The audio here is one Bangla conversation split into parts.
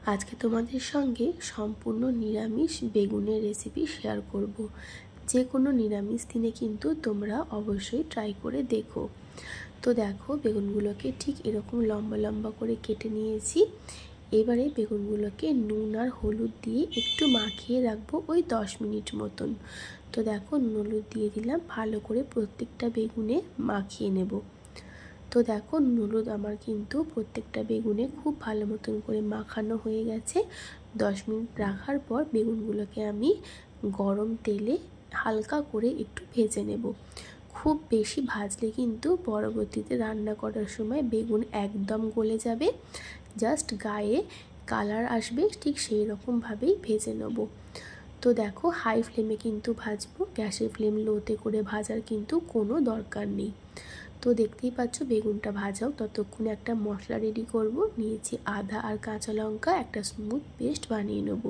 আজকে তোমাদের সঙ্গে সম্পূর্ণ নিরামিষ বেগুনের রেসিপি শেয়ার করব। যে কোনো নিরামিষ দিনে কিন্তু তোমরা অবশ্যই ট্রাই করে দেখো। তো দেখো, বেগুনগুলোকে ঠিক এরকম লম্বা লম্বা করে কেটে নিয়েছি। এবারে বেগুনগুলোকে নুন আর হলুদ দিয়ে একটু মাখিয়ে রাখবো ওই 10 মিনিট মতন। তো দেখো, নুন হলুদ দিয়ে দিলাম, ভালো করে প্রত্যেকটা বেগুনে মাখিয়ে নেব। তো দেখো, হলুদ আমার কিন্তু প্রত্যেকটা বেগুনে খুব ভালো মতন করে মাখানো হয়ে গেছে। 10 মিনিট রাখার পর বেগুনগুলোকে আমি গরম তেলে হালকা করে একটু ভেজে নেব। খুব বেশি ভাজলে কিন্তু পরবর্তীতে রান্না করার সময় বেগুন একদম গলে যাবে, জাস্ট গায়ে কালার আসবে, ঠিক সেই রকমভাবেই ভেজে নেব। তো দেখো, হাই ফ্লেমে কিন্তু ভাজবো, গ্যাসের ফ্লেম লোতে করে ভাজার কিন্তু কোনো দরকার নেই। তো দেখতেই পাচ্ছ বেগুনটা ভাজাও, ততক্ষণে একটা মশলা রেডি করব। নিয়েছি আদা আর কাঁচা লঙ্কা, একটা স্মুথ পেস্ট বানিয়ে নেব।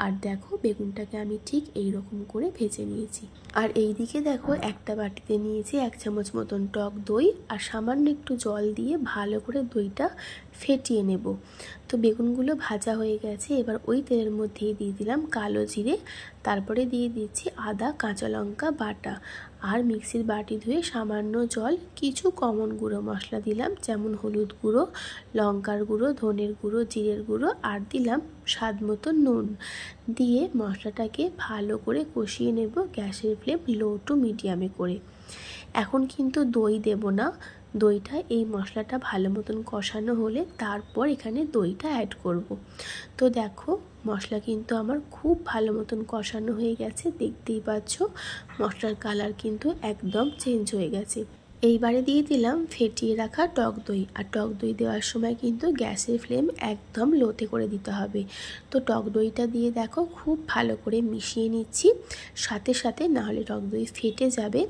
আর দেখো, বেগুনটাকে আমি ঠিক এই রকম করে ভেজে নিয়েছি। আর এই দিকে দেখো, একটা বাটিতে নিয়েছি 1 চামচ মতন টক দই, আর সামান্য একটু জল দিয়ে ভালো করে দইটা ফেটিয়ে নেব। তো বেগুনগুলো ভাজা হয়ে গেছে। এবার ওই তেলের মধ্যেই দিয়ে দিলাম কালো জিরে, তারপরে দিয়ে দিচ্ছি আদা কাঁচা লঙ্কা বাটা, আর মিক্সির বাটি ধুয়ে সামান্য জল, কিছু কমন গুঁড়ো মশলা দিলাম, যেমন হলুদ গুঁড়ো, লঙ্কার গুঁড়ো, ধনের গুঁড়ো, জিরের গুঁড়ো, আর দিলাম স্বাদ মতো নুন। দিয়ে মশলাটাকে ভালো করে কষিয়ে নেব, গ্যাসের ফ্লেম লো টু মিডিয়ামে করে। এখন কিন্তু দই দেব না, দইটা এই মশলাটা ভালো মতন কষানো হলে তারপর এখানে দইটা অ্যাড করব। তো দেখো, মশলা কিন্তু আমার খুব ভালো মতন কষানো হয়ে গেছে, দেখতেই পাচ্ছ মশলার কালার কিন্তু একদম চেঞ্জ হয়ে গেছে। এইবারে দিয়ে দিলাম ফেটিয়ে রাখা টক দই, আর টক দই দেওয়ার সময় কিন্তু গ্যাসের ফ্লেম একদম লোতে করে দিতে হবে। তো টক দইটা দিয়ে দেখো খুব ভালো করে মিশিয়ে নিচ্ছি, সাথে সাথে নাহলে টক দই ফেটে যাবে।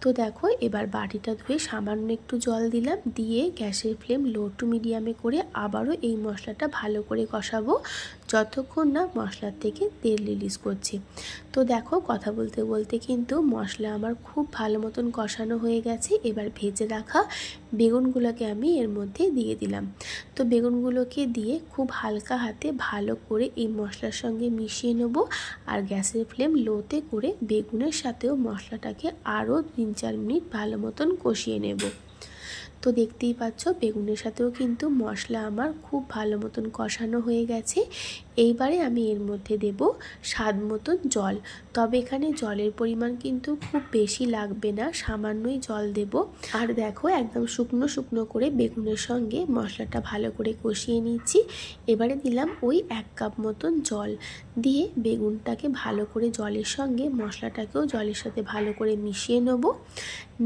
তো দেখো, এবার বাটিটা ধুয়ে সামান্য একটু জল দিলাম, দিয়ে গ্যাসের ফ্লেম লো টু মিডিয়ামে করে আবারও এই মশলাটা ভালো করে কষাবো, যতক্ষণ না মশলার থেকে তেল রিলিজ করছে। তো দেখো, কথা বলতে বলতে কিন্তু মশলা আমার খুব ভালো মতন কষানো হয়ে গেছে। এবার ভেজে রাখা বেগুনগুলোকে আমি এর মধ্যে দিয়ে দিলাম। তো বেগুনগুলোকে দিয়ে খুব হালকা হাতে ভালো করে এই মশলার সঙ্গে মিশিয়ে নেব, আর গ্যাসের ফ্লেম লোতে করে বেগুনের সাথেও মশলাটাকে আরও 3-4 মিনিট ভালো মতন কষিয়ে নেব। তো দেখতেই পাচ্ছ বেগুনের সাথেও কিন্তু মশলা আমার খুব ভালো মতন কষানো হয়ে গেছে। এইবারে আমি এর মধ্যে দেব স্বাদ মতন জল, তবে এখানে জলের পরিমাণ কিন্তু খুব বেশি লাগবে না, সামান্যই জল দেব। আর দেখো, একদম শুকনো শুকনো করে বেগুনের সঙ্গে মশলাটা ভালো করে কষিয়ে নিচ্ছি। এবারে দিলাম ওই 1 কাপ মতন জল, দিয়ে বেগুনটাকে ভালো করে জলের সঙ্গে মশলাটাকেও জলের সাথে ভালো করে মিশিয়ে নেব।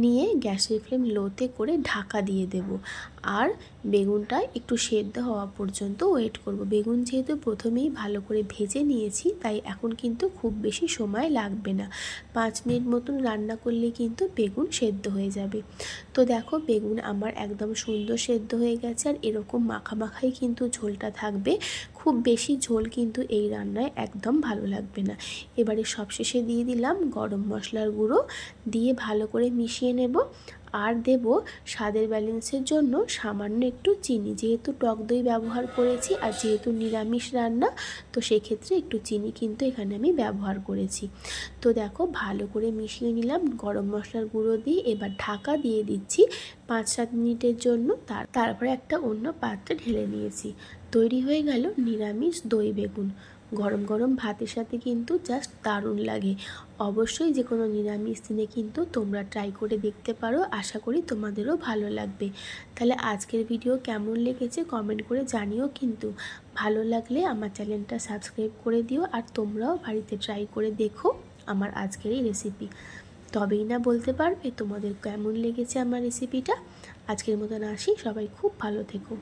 নিয়ে গ্যাসের ফ্লেম লোতে করে ঢাকা দিয়ে দেব, আর বেগুনটা একটু সেদ্ধ হওয়া পর্যন্ত ওয়েট করব। বেগুন যেহেতু প্রথমেই ভালো করে ভেজে নিয়েছি, তাই এখন কিন্তু খুব বেশি সময় লাগবে না, 5 মিনিট মতন রান্না করলে কিন্তু বেগুন সেদ্ধ হয়ে যাবে। তো দেখো, বেগুন আমার একদম সুন্দর সেদ্ধ হয়ে গেছে, আর এরকম মাখামাখাই কিন্তু ঝোলটা থাকবে, খুব বেশি ঝোল কিন্তু এই রান্নায় একদম ভালো লাগবে না। এবারে সবশেষে দিয়ে দিলাম গরম মশলার গুঁড়ো, দিয়ে ভালো করে মিশিয়ে নেব। আর দেব স্বাদের ব্যালেন্সের জন্য সামান্য একটু চিনি, যেহেতু টক দই ব্যবহার করেছি আর যেহেতু নিরামিষ রান্না, তো সেক্ষেত্রে একটু চিনি কিন্তু এখানে আমি ব্যবহার করেছি। তো দেখো, ভালো করে মিশিয়ে নিলাম গরম মশলার গুঁড়ো দিয়ে। এবার ঢাকা দিয়ে দিচ্ছি 5-7 মিনিটের জন্য, তারপরে একটা অন্য পাত্রে ঢেলে নিয়েছি। তৈরি হয়ে গেল নিরামিষ দই বেগুন। গরম গরম ভাতের সাথে কিন্তু জাস্ট দারুণ লাগে। অবশ্যই যে কোনো নিরামিষ দিনে কিন্তু তোমরা ট্রাই করে দেখতে পারো, আশা করি তোমাদেরও ভালো লাগবে। তাহলে আজকের ভিডিও কেমন লেগেছে কমেন্ট করে জানিও কিন্তু। ভালো লাগলে আমার চ্যানেলটা সাবস্ক্রাইব করে দিও, আর তোমরাও বাড়িতে ট্রাই করে দেখো আমার আজকের এই রেসিপি। তবেই না বলতে পারবে তোমাদের কেমন লেগেছে আমার রেসিপিটা। আজকের মতন আসি, সবাই খুব ভালো থেকো।